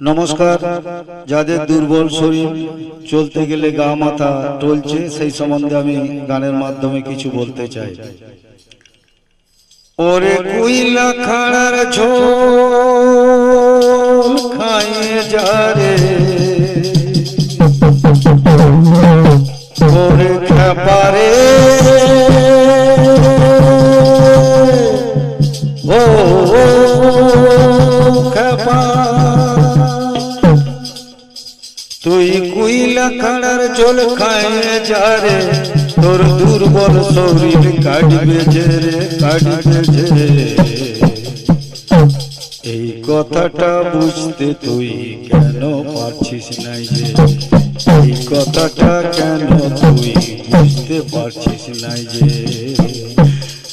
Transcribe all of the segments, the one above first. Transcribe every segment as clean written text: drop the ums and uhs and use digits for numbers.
নমস্কার। যাদের দুর্বল শরীর, চলতে গেলে গা মাথা টলছে, সেই সম্বন্ধে আমি গানের মাধ্যমে কিছু বলতে চাই। ওরে কুইলা খাড়ার ঝোল খাইয়ে যারে, ওরে খেপারে ও খেপা, তুই কুইলা খাড়ার ঝোল খাইয়ে যারে, তোর দুর্বল শরীর কাটবে যে রে, কাটবে যে। এই কথাটা বুঝতে তুই কেন পারছিস নাই যে, এই কথাটা কেন তুই বুঝতে পারছিস নাই যে।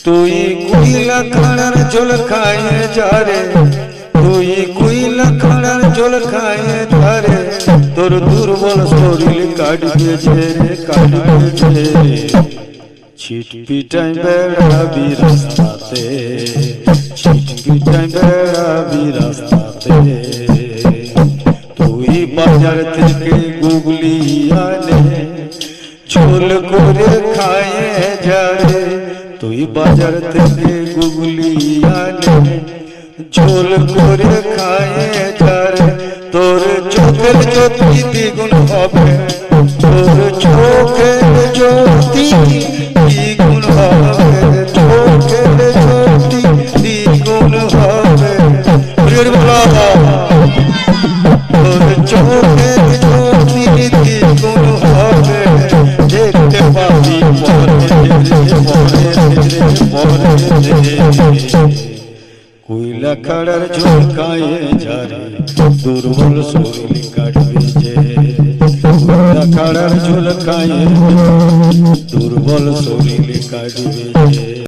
তুই কুইলা খাড়ার ঝোল খাইয়ে যারে, তুই কুইলা খাড়ার ঝোল খাইয়ে যারে, তোর দুর্বল শরীর কাটবে যে রে, কাটবে যে। ছিটপিটাই বেড়াবি রাস্তাতে, ছিটপিটাই বেড়াবি রাস্তাতে, তুই বাজার থেকে গুগলি আনে ঝোল করে খাইয়ে যারে, তুই বাজার থেকে গুগলি আনে ঝোল করে খাইয়ে যারে, তোর চোখের জ্যোতি দ্বিগুণ হবে, তোর চোখের জ্যোতি দ্বিগুণ হবে, চোখের জ্যোতি দ্বিগুণ হবে, তোর চোখের জ্যোতি দ্বিগুণ হবে, দেখতে পাবি পরে পরে পরে। কুইলা খাড়ার ঝোল খাইয়ে যারে, দুর্বল শরীর কাটবে যে। কুইলা খাড়ার ঝোল খাইয়ে দুর্বল শরীর কাটবে যে।